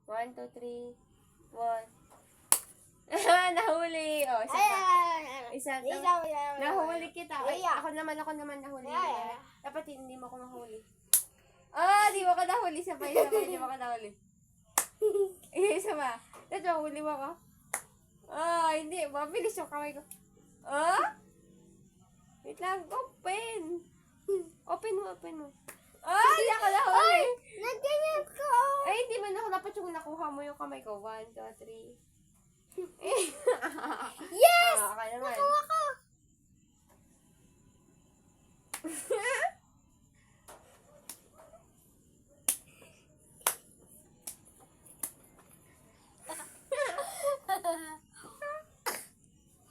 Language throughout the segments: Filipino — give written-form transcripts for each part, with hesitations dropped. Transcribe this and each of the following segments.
1, 2, 3. 1. Nahuli. Oh, isa pa. Isa to. Nahuli kita. Ay, ako naman nahuli. Dapat hindi mo ako mahuli. Di mo ka nahuli. Isa pa, hindi mo ka nahuli. Isa pa. Ito, huli mo ako. Hindi. Mabilis yung kamay ko. Wait lang. Open. Open mo. Hindi ako nahuli. Nagganyan ko. Ay, hindi man ako. Dapat yung nakuha mo yung kamay ko. 1, 2, 3. Yes! Okay naman. Nakuha ko.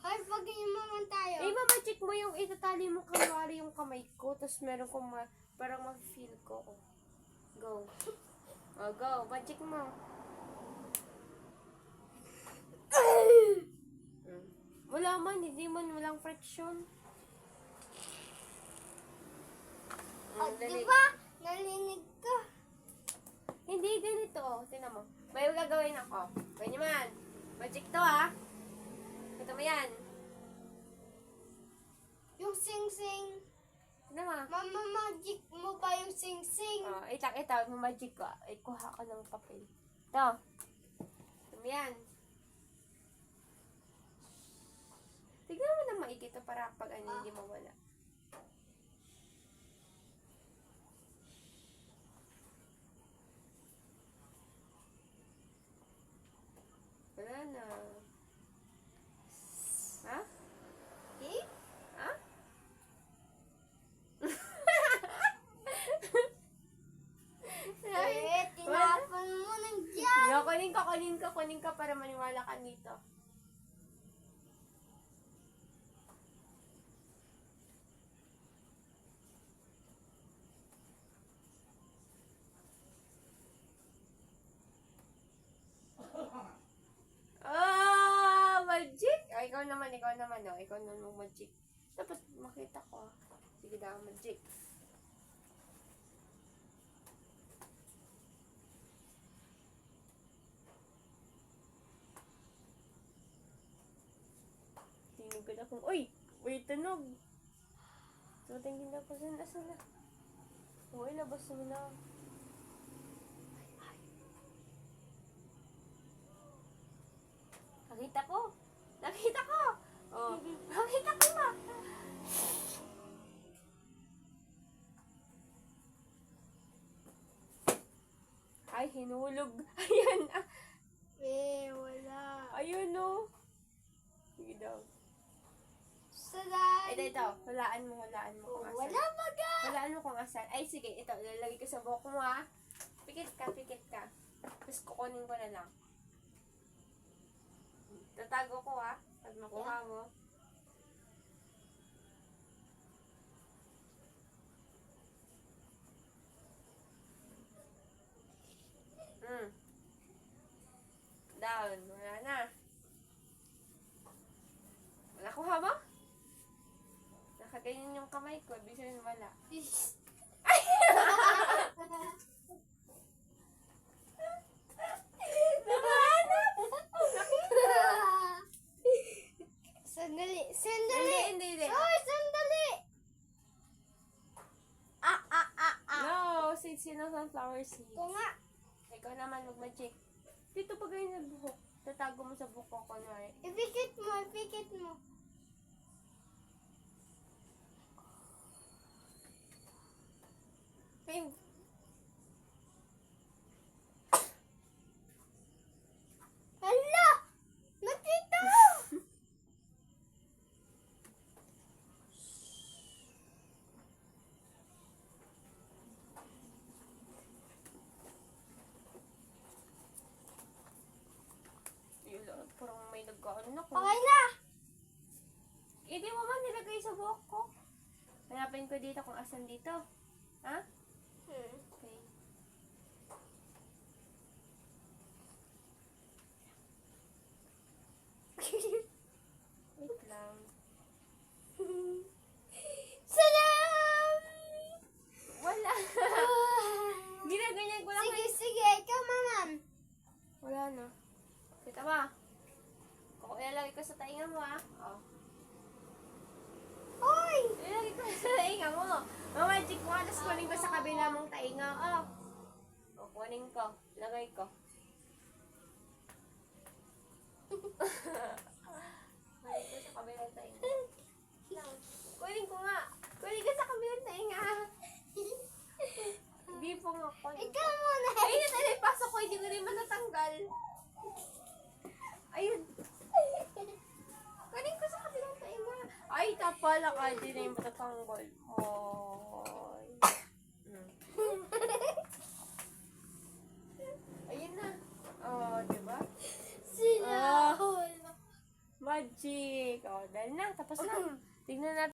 Hoy, pagin naman tayo. Mamacheck mo yung itatali mo kamari yung kamay ko. Tapos meron kong parang ma-feel ko. Go. Go. Macheck mo. Wala man. Hindi man. Walang friction. Diba? Nalinig ka. Hindi ganito. Tingnan mo. May gagawin ako. Ganyan man. Macheck to Ito mo yan. Yung sing-sing. Tingnan mo. Mama, magic mo pa yung sing-sing. Ito. Magic ko. Ay, kuha ko ng papel. Ito. Ito mo yan. Tignan mo na maikito para pag hindi mawala. Wala na. Ha? Ha? Tinapon mo nang dyan. Kunin ka para maniwala ka dito. Magic! Ikaw naman, Ikaw naman magic. Dapat makita ko. Sige daw, magic. Tingin ko na kung, may tunog. So, tingin na ko sana. Labas mo na. Nakita ko. Nakita ko na. Ay, hinulog. Ayan. Wala. Ayun, Sige daw. Salan. Ito. Hulaan mo kung asan. Wala baga. Hulaan mo kung asan. Ay, sige. Ito, lalagay ko sa buhok mo, Pikit ka. Tapos kukunin ko na lang. Tatago ko, pag makuha mo. Down. Wala na. Nakuha mo? Nakaganyan yung kamay ko. Ibig sabihin wala. Sandali. Hindi. Hoy, sandali. No, sino sunflower seed? Ito nga. Ikaw naman mag-magic. Dito pa ganyan yung buhok. Tatago mo sa buhok ko, kunwari. Ipikit mo. Hey. Hala! Nakita! Parang may nagkaano na ko. Okay na! Hindi mo man nilagay sa buhok ko. Hanapin ko dito kung asan dito. Ha? Okay. Wait lang. Salam! Wala. Ginaganyan ko lang. Sige, ikaw naman. Wala na. Kita ba? Ilalagay ko sa tainga mo, ah. Oh. Hoy! Ilalagay ko sa tainga mo. Magic mo, tapos kunin ko sa kabila mong tainga. Oh. O, kunin ko. Lagay ko. Kunin ko sa kabilang tainga. Kunin ko nga. Kunin ko sa kabilang tainga. Hindi po nga ko. Ikaw muna. Ayun na tayo, pasok ko. Hindi ko rin matatanggal. Ayun. Kunin ko sa kabilang tainga. Ay, tapala ka. Hindi na yung matatanggal. Ay. Ayun na. Oh, diba? Sinahol. Magic. Oh, dahil na. Tapos na. Tignan natin.